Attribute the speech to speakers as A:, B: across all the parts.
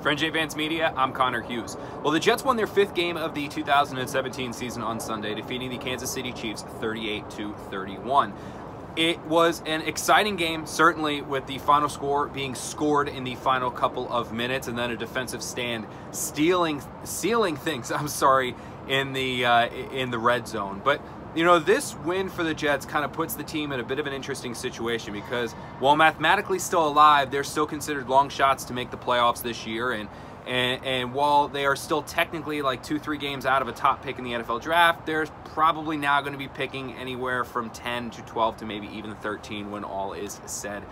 A: For NJ Media, I'm Connor Hughes. Well, the Jets won their 5th game of the 2017 season on Sunday, defeating the Kansas City Chiefs 38-31. It was an exciting game, certainly with the final score being scored in the final couple of minutes, and then a defensive stand sealing things. In the red zone. But you know, this win for the Jets kind of puts the team in a bit of an interesting situation because while mathematically still alive, they're still considered long shots to make the playoffs this year, and while they are still technically like 2-3 games out of a top pick in the NFL draft, they're probably now going to be picking anywhere from 10 to 12 to maybe even 13 when all is said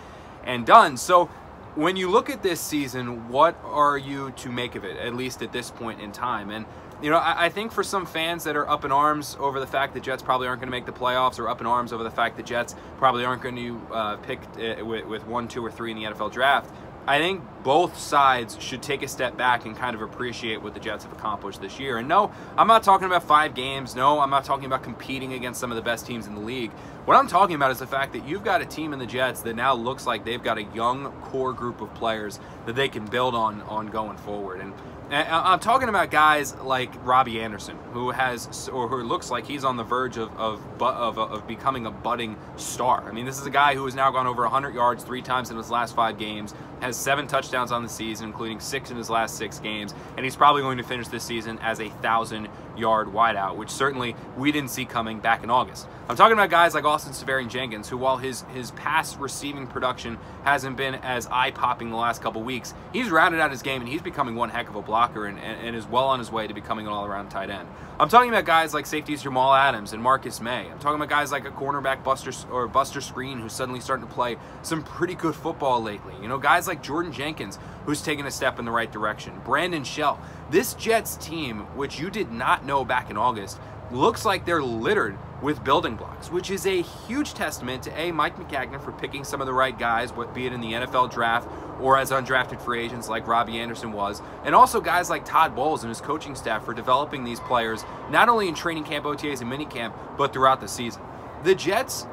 A: and done. So when you look at this season, what are you to make of it, at least at this point in time? And you know, I think for some fans that are up in arms over the fact that Jets probably aren't going to make the playoffs, or up in arms over the fact that Jets probably aren't going to pick with 1, 2, or 3 in the NFL draft, I think both sides should take a step back and kind of appreciate what the Jets have accomplished this year. And no, I'm not talking about 5 games. No, I'm not talking about competing against some of the best teams in the league. What I'm talking about is the fact that you've got a team in the Jets that now looks like they've got a young core group of players that they can build on going forward. And I'm talking about guys like Robby Anderson, who looks like he's on the verge of becoming a budding star. I mean, this is a guy who has now gone over 100 yards 3 times in his last 5 games, has 7 touchdowns on the season, including 6 in his last 6 games, and he's probably going to finish this season as a 1,000-yard wideout, which certainly we didn't see coming back in August. I'm talking about guys like Austin Seferian-Jenkins, who, while his pass receiving production hasn't been as eye-popping the last couple weeks, he's rounded out his game and he's becoming one heck of a blocker and is well on his way to becoming an all-around tight end. I'm talking about guys like safeties Jamal Adams and Marcus May. I'm talking about guys like a cornerback Buster Skrine, who's suddenly starting to play some pretty good football lately. You know, guys like Jordan Jenkins, who's taken a step in the right direction. Brandon Shell. This Jets team, which you did not know back in August, looks like they're littered with building blocks, which is a huge testament to Mike Maccagnan for picking some of the right guys, be it in the NFL draft or as undrafted free agents like Robby Anderson was, and also guys like Todd Bowles and his coaching staff for developing these players not only in training camp, OTAs, and minicamp, but throughout the season. The Jets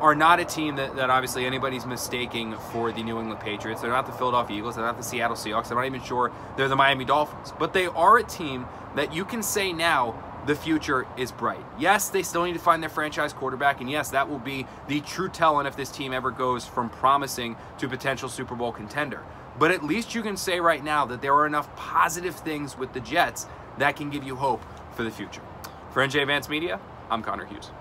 A: are not a team that obviously anybody's mistaking for the New England Patriots. They're not the Philadelphia Eagles. They're not the Seattle Seahawks. I'm not even sure they're the Miami Dolphins. But they are a team that you can say now the future is bright. Yes, they still need to find their franchise quarterback, and yes, that will be the true telling if this team ever goes from promising to potential Super Bowl contender. But at least you can say right now that there are enough positive things with the Jets that can give you hope for the future. For NJ Media, I'm Connor Hughes.